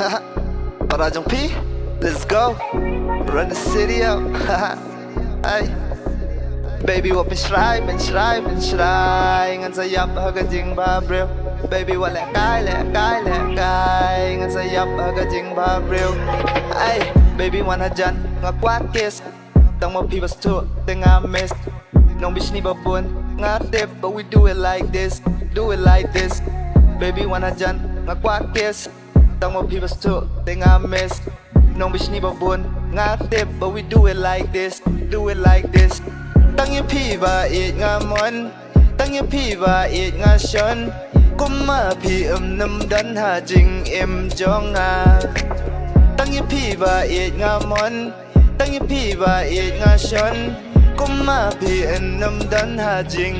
Parajong P, let's go. Run the city up. Ay, baby ว่าเป็นชายเป็นชายเป็นชายงั้นสยับก็จริงบ้าเร็ว baby ว่าแหลกกายแหลกกายแหลกกายงั้นสยับก็จริงบ้าเร็ว ay baby วันหัดจันงากวาดเกสต้องมาพี่บัสทั่วแต่งาเมสน้องบิชนี่บ่ปวนงาเต็บ but we do it like this do it like this baby วันหัดจันงากวาดเกสต้องมาพี่บัสทั่วแต่งาเมสน้องบิชนี่บ่ปวนงาเต็บ but we do it like this do it like this ตั้งยี่พี่ว่าอีกงามอนตั้งยี่พี่ว่าอีกงาชนกุมมาพี่น้ำดันหาจริงจองงาตั้งยี่พี่ว่าอีกงามอนตั้งยี่พี่ว่าอีกงาชนกุมมาพี่น้ำดันหาจริง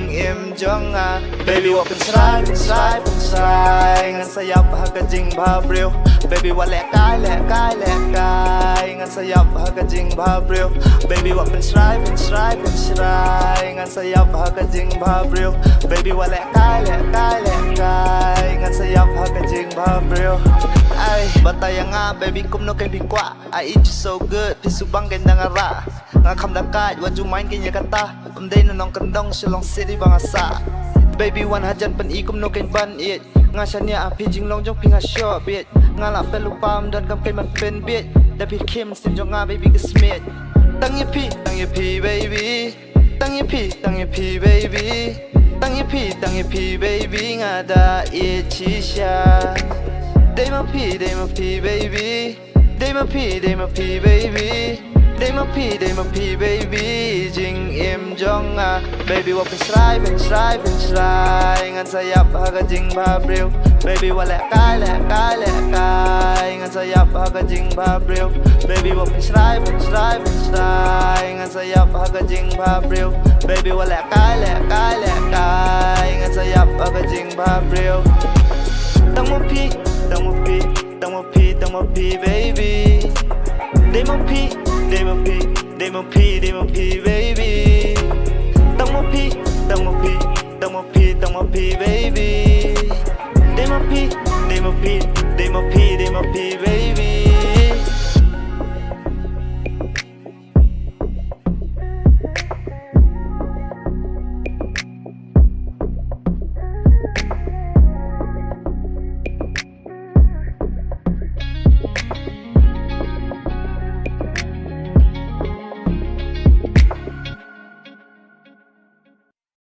จองงา baby ว่าเป็นชายเป็นชายเป็นชายงั้นสยับก็จริงบ้าเร็ว baby ว่าแหลกกายแหลกกายแหลกกายงั้นสยับก็จริงบ้าเร็ว baby ว่าเป็นชายเป็นชายเป็นชายงั้นสยับก็จริงบ้าเร็ว baby ว่าแหลกกายแหลกกายแหลกกายงั้นสยับก็จริงบ้าเร็ว ay bataya nga baby kum no kay bikwa I eat you so good pisubang ganda nga ra nga kamdakat what you mind kanya kata umday na nong kandong shilong city bang asa baby one hajan pan ikum no kay ban it nga shanya api jing long jong pinga short bit nga la fel upam dan kam kay man pen bit da pit kim sim jong nga baby ka smith tang ye pi baby tang ye pi baby tang ye pi baby nga da it chisha They my P, baby. They my P, baby. They my P, baby. Jing jong ah, baby ว่าเป็นชายเป็นชายเป็นชายงั้นสยับก็จริงบ้าเร็ว baby ว่าแหลกกายแหลกกายแหลกกายงั้นสยับก็จริงบ้าเร็ว baby ว่าเป็นชายเป็นชายเป็นชายงั้นสยับก็จริงบ้าเร็ว baby ว่าแหลกกายแหลกกายแหลกกายงั้นสยับก็จริงบ้าเร็วต้องมาพี่Don't my P, baby. They my P, baby. Don't my P, baby. They my P, baby.